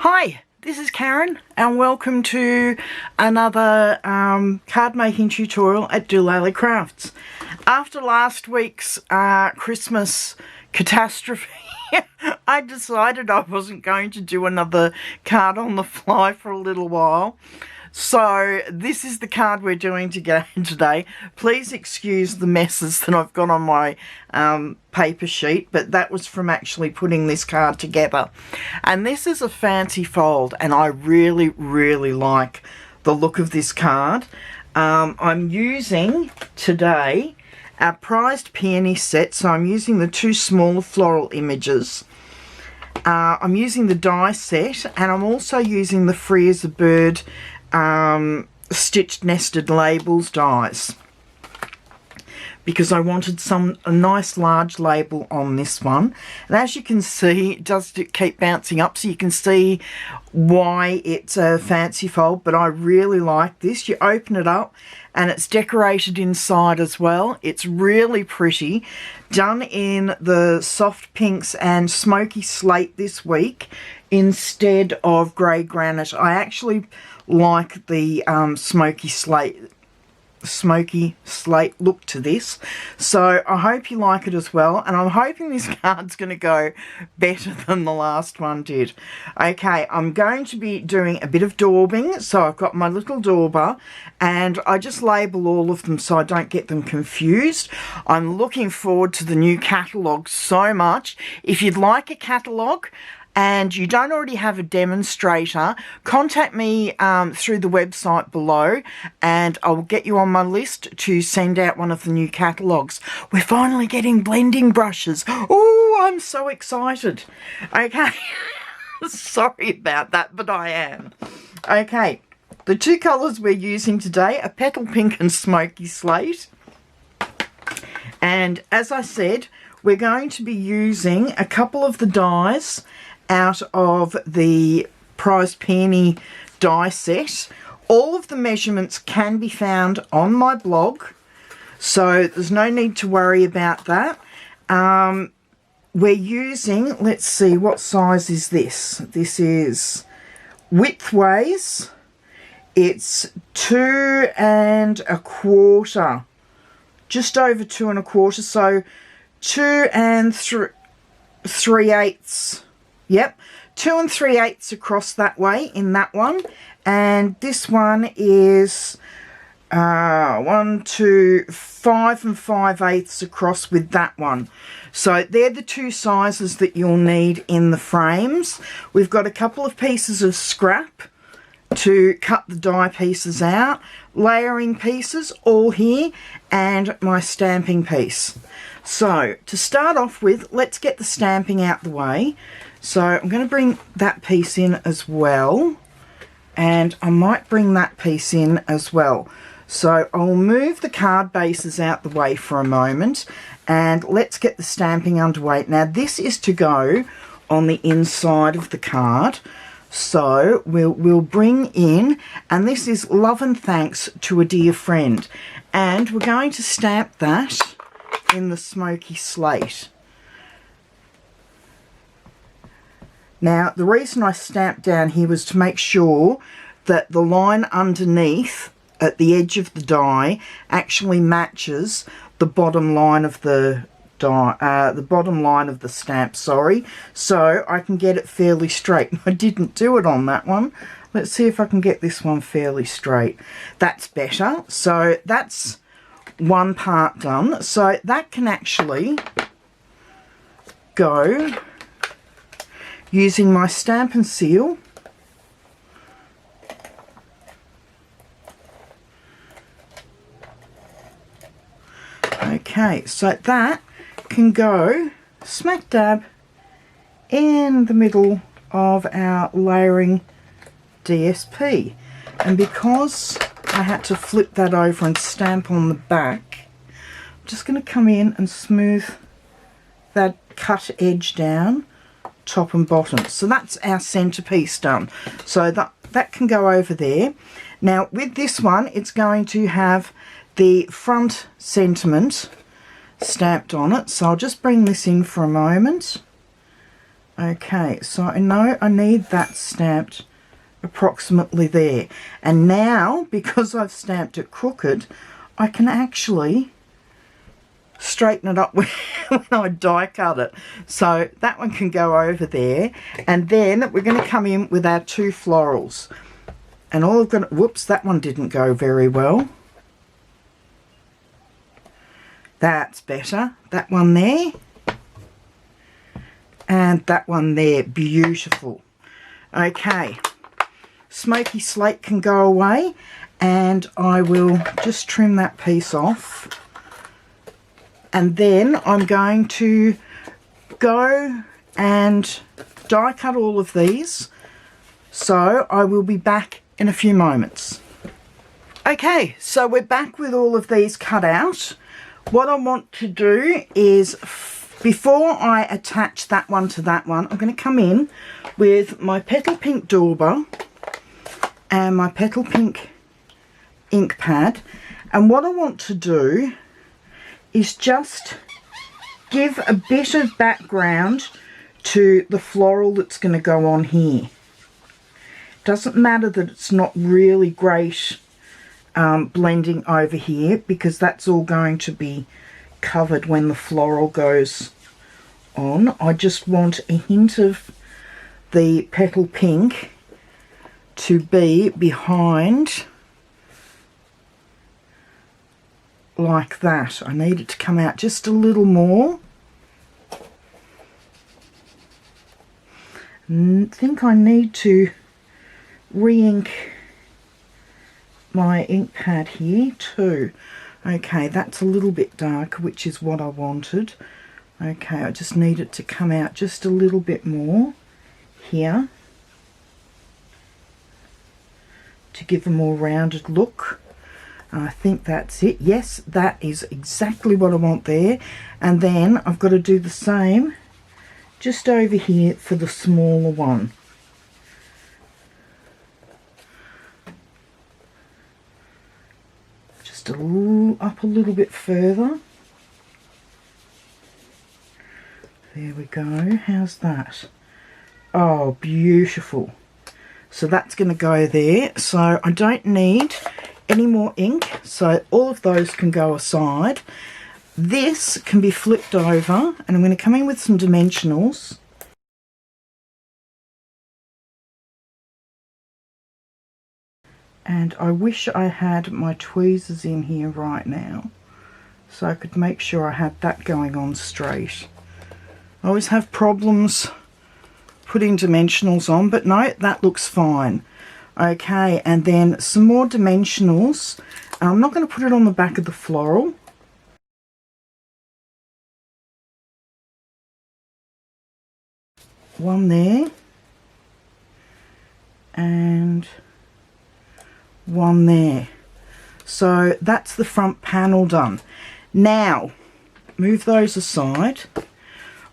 Hi, this is Karen and welcome to another card making tutorial at dolallycrafts. After last week's Christmas catastrophe, I decided I wasn't going to do another card on the fly for a little while. So this is the card we're doing today. Please excuse the messes that I've got on my paper sheet, but that was from actually putting this card together. And this is a fancy fold, and I really like the look of this card. I'm using today our prized Peony set, so I'm using the two smaller floral images. I'm using the die set, and I'm also using the Free as a Bird stitched nested labels dies, because I wanted a nice large label on this one. And as you can see, it does keep bouncing up, so you can see why it's a fancy fold, but I really like this. You open it up and it's decorated inside as well. It's really pretty, done in the soft pinks and smoky slate this week instead of grey granite. I actually like the smoky slate look to this, so I hope you like it as well, and I'm hoping this card's going to go better than the last one did. Okay, I'm going to be doing a bit of daubing, so I've got my little dauber and I just label all of them so I don't get them confused. I'm looking forward to the new catalogue so much. If you'd like a catalogue and you don't already have a demonstrator, contact me through the website below and I'll get you on my list to send out one of the new catalogues. We're finally getting blending brushes. Oh, I'm so excited. Okay, sorry about that, but I am. Okay, the two colours we're using today are Petal Pink and Smoky Slate. And as I said, we're going to be using a couple of the dies out of the prized Peony die set. All of the measurements can be found on my blog, so there's no need to worry about that. We're using, let's see, what size is this? This is widthways. It's 2 1/4, just over 2 1/4, so 2 3/8. Yep, 2 3/8 across that way in that one, and this one is 5 5/8 across with that one. So they're the two sizes that you'll need in the frames. We've got a couple of pieces of scrap to cut the die pieces out, layering pieces all here, and my stamping piece. So to start off with, let's get the stamping out the way. So I'm going to bring that piece in as well, and I might bring that piece in as well. So I'll move the card bases out the way for a moment, and let's get the stamping underway. Now this is to go on the inside of the card, so we'll bring in, and this is Love and Thanks to a Dear Friend, and we're going to stamp that in the smoky slate. Now, the reason I stamped down here was to make sure that the line underneath at the edge of the die actually matches the bottom line of the die, the bottom line of the stamp, sorry, so I can get it fairly straight. I didn't do it on that one. Let's see if I can get this one fairly straight. That's better. So that's one part done. So that can actually go using my Stampin' seal. Okay, so that can go smack dab in the middle of our layering DSP. And because I had to flip that over and stamp on the back, I'm just going to come in and smooth that cut edge down, top and bottom. So that's our centerpiece done. So that can go over there. Now with this one, it's going to have the front sentiment stamped on it. So I'll just bring this in for a moment. Okay, so I know I need that stamped approximately there. And now, because I've stamped it crooked, I can actually straighten it up when I die cut it. So that one can go over there. And then we're going to come in with our two florals. And all I've got, whoops, that one didn't go very well. That's better. That one there. And that one there. Beautiful. Okay. Smoky slate can go away. And I will just trim that piece off. And then I'm going to go and die cut all of these. So I will be back in a few moments. Okay, so we're back with all of these cut out. What I want to do is, before I attach that one to that one, I'm going to come in with my Petal Pink dauber and my Petal Pink ink pad. And what I want to do is just give a bit of background to the floral that's going to go on here. Doesn't matter that it's not really great blending over here, because that's all going to be covered when the floral goes on. I just want a hint of the Petal Pink to be behind like that. I need it to come out just a little more. I think I need to re-ink my ink pad here too. Okay, that's a little bit dark, which is what I wanted. Okay, I just need it to come out just a little bit more here to give a more rounded look. I think that's it. Yes, that is exactly what I want there. And then I've got to do the same just over here for the smaller one. Just a little, up a little bit further. There we go. How's that? Oh, beautiful. So that's going to go there. So I don't need any more ink, so all of those can go aside. This can be flipped over, and I'm going to come in with some dimensionals. And I wish I had my tweezers in here right now, so I could make sure I had that going on straight. I always have problems putting dimensionals on, but no, that looks fine. Okay, and then some more dimensionals. I'm not going to put it on the back of the floral. One there. And one there. So that's the front panel done. Now, move those aside.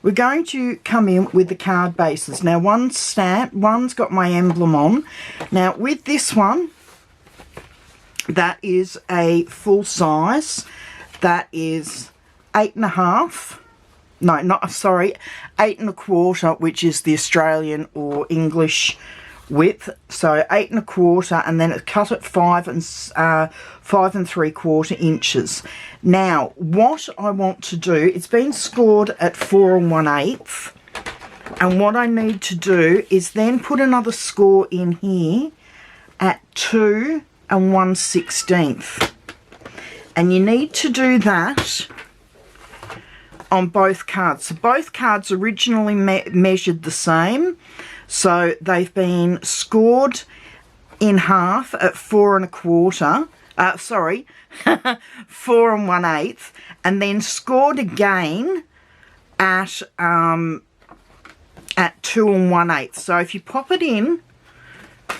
We're going to come in with the card bases. Now, one's stamped, one's got my emblem on. Now, with this one, that is a full size. That is 8.5. No, not, sorry, 8 1/4, which is the Australian or English width. So 8 1/4, and then it's cut at 5 3/4 inches. Now, what I want to do, it's been scored at 4 1/8, and what I need to do is then put another score in here at 2 1/16. And you need to do that on both cards. So both cards originally measured the same, so they've been scored in half at 4 1/4. 4 1/8, and then scored again at 2 1/8. So if you pop it in,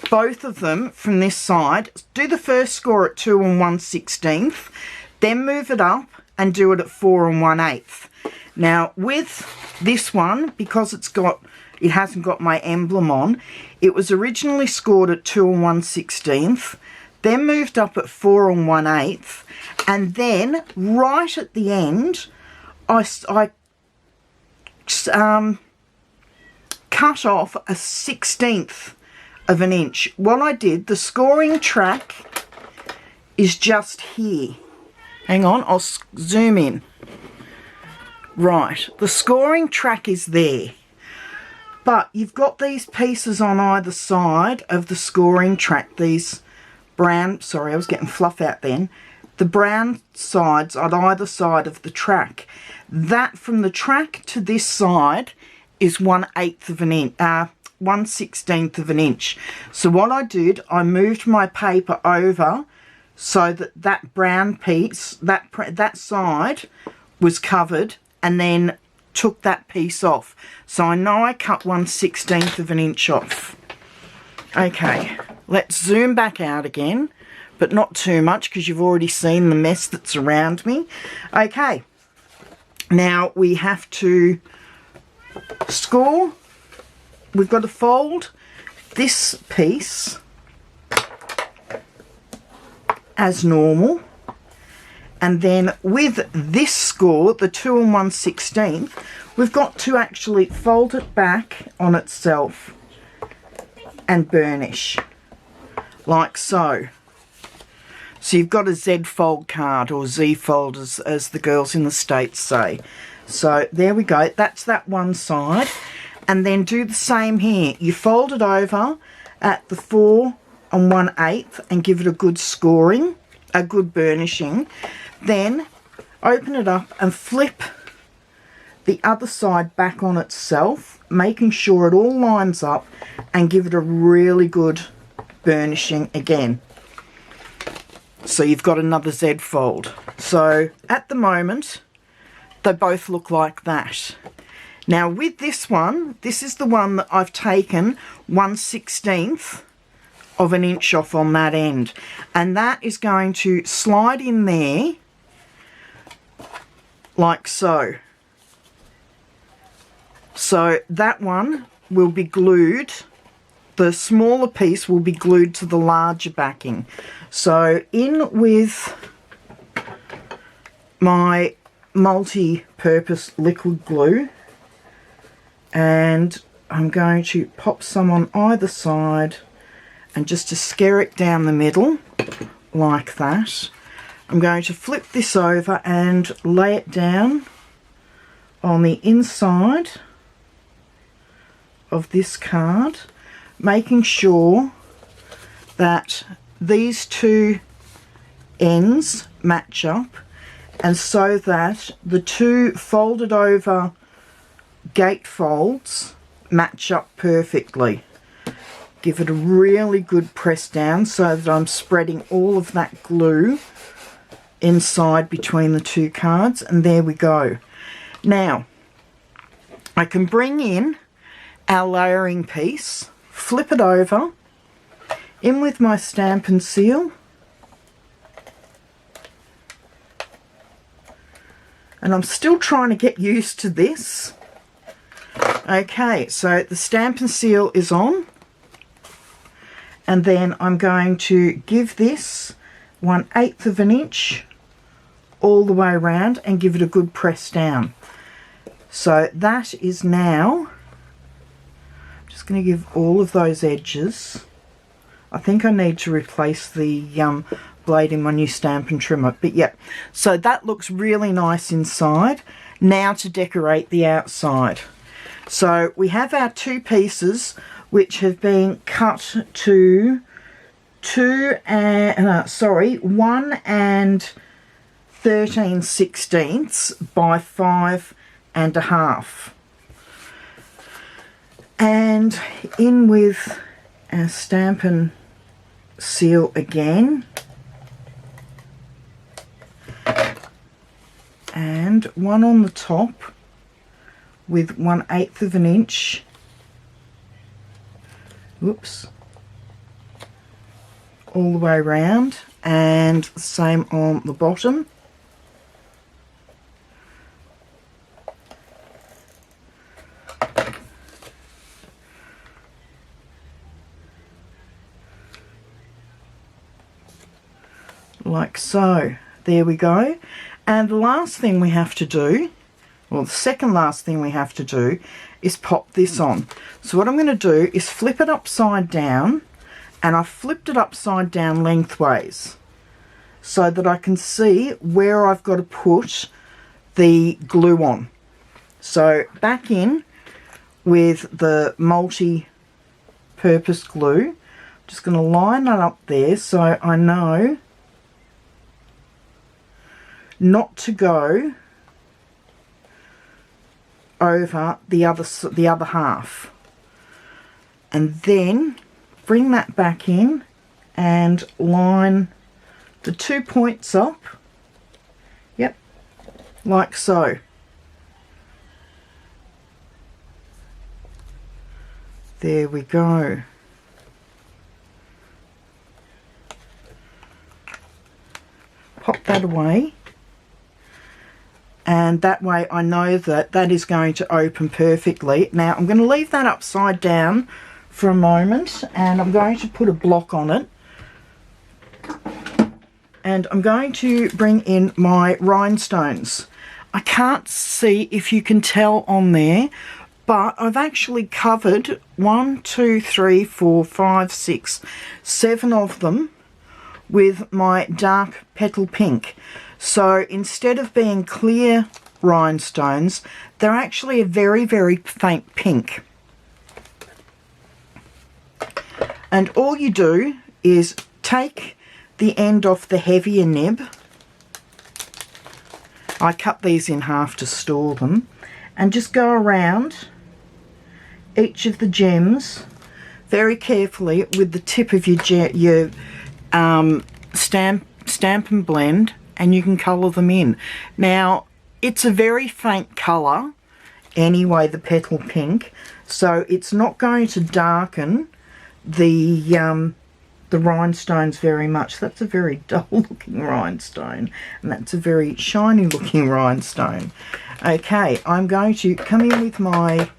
both of them from this side, do the first score at 2 1/16, then move it up and do it at 4 1/8. Now with this one, because it hasn't got my emblem on, it was originally scored at 2 1/16, then moved up at 4 1/8, and then right at the end I cut off a 1/16 of an inch. What I did, the scoring track is just here. Hang on, I'll zoom in. Right, the scoring track is there. But you've got these pieces on either side of the scoring track, these brown, sorry, I was getting fluff out then, the brown sides on either side of the track. That from the track to this side is 1/8 of an inch, 1/16 of an inch. So what I did, I moved my paper over so that that brown piece, that side was covered, and then took that piece off. So I know I cut 1/16 of an inch off. Okay, let's zoom back out again, but not too much because you've already seen the mess that's around me. Okay, now we have to score. We've got to fold this piece as normal, and then with this score, the 2 1/16, we've got to actually fold it back on itself and burnish like so. So you've got a Z fold card, or Z fold as the girls in the States say. So there we go, that's that one side. And then do the same here. You fold it over at the 4 1/8 and give it a good scoring, a good burnishing. Then open it up and flip the other side back on itself, making sure it all lines up, and give it a really good burnishing again. So you've got another Z fold. So at the moment, they both look like that. Now with this one, this is the one that I've taken 1/16 of an inch off on that end, and that is going to slide in there like so. So that one will be glued, the smaller piece will be glued to the larger backing. So in with my multi-purpose liquid glue, and I'm going to pop some on either side, and just to scare it down the middle like that, I'm going to flip this over and lay it down on the inside of this card, making sure that these two ends match up, and so that the two folded over gate folds match up perfectly. Give it a really good press down so that I'm spreading all of that glue inside between the two cards, and there we go. Now I can bring in our layering piece, flip it over, in with my Stampin' seal, and I'm still trying to get used to this. Okay, so the Stampin' seal is on, and then I'm going to give this 1/8 of an inch all the way around and give it a good press down. So that is now, I'm just going to give all of those edges. I think I need to replace the blade in my new Stampin' trimmer, but yeah, so that looks really nice inside. Now to decorate the outside. So we have our two pieces which have been cut to 1 13/16 by 5 1/2, and in with our Stampin' seal again, and one on the top with 1/8 of an inch, whoops, all the way around, and the same on the bottom. Like so. There we go. And the last thing we have to do Well, the second last thing we have to do is pop this on. So what I'm going to do is flip it upside down, and I've flipped it upside down lengthways so that I can see where I've got to put the glue on. So back in with the multi-purpose glue, I'm just going to line that up there so I know not to go over the other half, and then bring that back in and line the 2 points up, yep, like so. There we go. Pop that away. And that way I know that that is going to open perfectly. Now I'm going to leave that upside down for a moment, and I'm going to put a block on it. And I'm going to bring in my rhinestones. I can't see if you can tell on there, but I've actually covered 1, 2, 3, 4, 5, 6, 7 of them with my dark petal pink. So instead of being clear rhinestones, they're actually a very, very faint pink. And all you do is take the end off the heavier nib. I cut these in half to store them, and just go around each of the gems very carefully with the tip of your Stampin' blend, and you can colour them in. Now, it's a very faint colour anyway, the petal pink, so it's not going to darken the rhinestones very much. That's a very dull looking rhinestone, and that's a very shiny looking rhinestone. Okay, I'm going to come in with my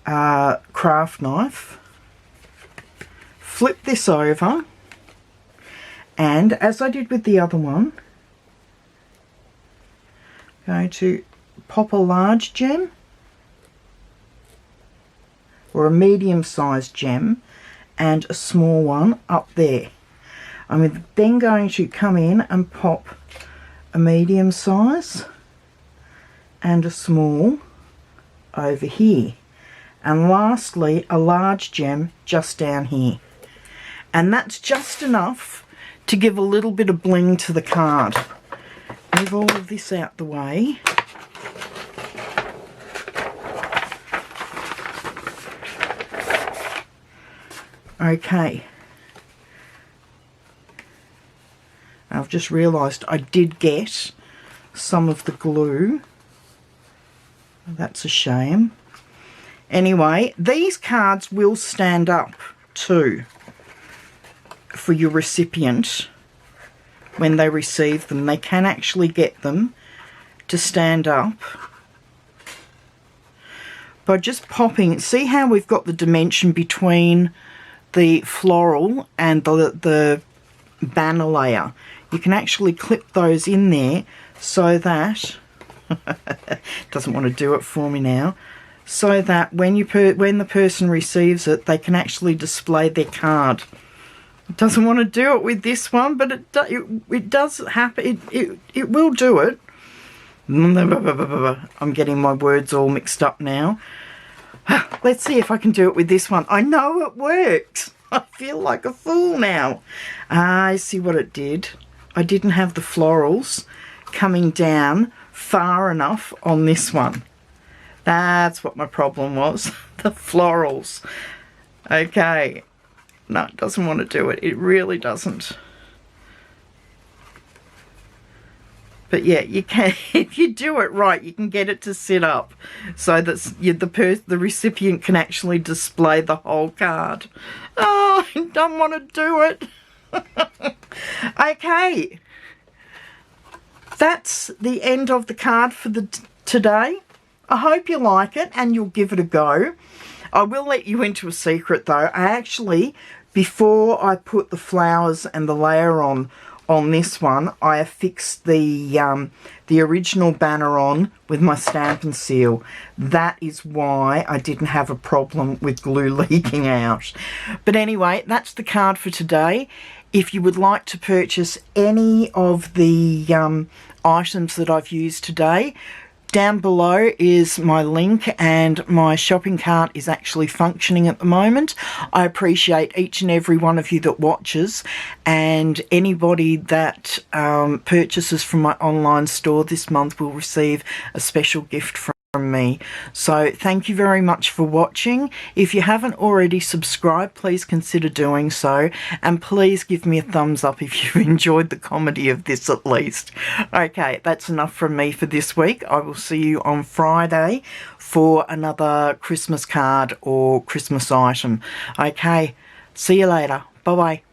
craft knife, flip this over, and as I did with the other one, I'm going to pop a large gem or a medium-sized gem and a small one up there. I'm then going to come in and pop a medium size and a small over here, and lastly a large gem just down here, and that's just enough to give a little bit of bling to the card. Move all of this out the way. Okay, I've just realised I did get some of the glue. That's a shame. Anyway, these cards will stand up too for your recipient when they receive them. They can actually get them to stand up by just popping. See how we've got the dimension between the floral and the banner layer? You can actually clip those in there so that doesn't want to do it for me now, so that when the person receives it, they can actually display their card. It doesn't want to do it with this one, but it does happen. It will do it. I'm getting my words all mixed up now. Let's see if I can do it with this one. I know it works. I feel like a fool now. I see what it did. I didn't have the florals coming down far enough on this one. That's what my problem was. The florals. Okay. No, it doesn't want to do it. It really doesn't. But yeah, you can, if you do it right, you can get it to sit up so that the recipient can actually display the whole card. Oh, I don't want to do it. Okay. That's the end of the card for today. I hope you like it and you'll give it a go. I will let you into a secret though. I actually, before I put the flowers and the layer on, on this one, I have fixed the original banner on with my Stampin' seal. That is why I didn't have a problem with glue leaking out. But anyway, that's the card for today. If you would like to purchase any of the items that I've used today, down below is my link, and my shopping cart is actually functioning at the moment. I appreciate each and every one of you that watches, and anybody that purchases from my online store this month will receive a special gift from me. So thank you very much for watching. If you haven't already subscribed, please consider doing so, and please give me a thumbs up if you've enjoyed the comedy of this at least. Okay, that's enough from me for this week. I will see you on Friday for another Christmas card or Christmas item. Okay, see you later. Bye bye.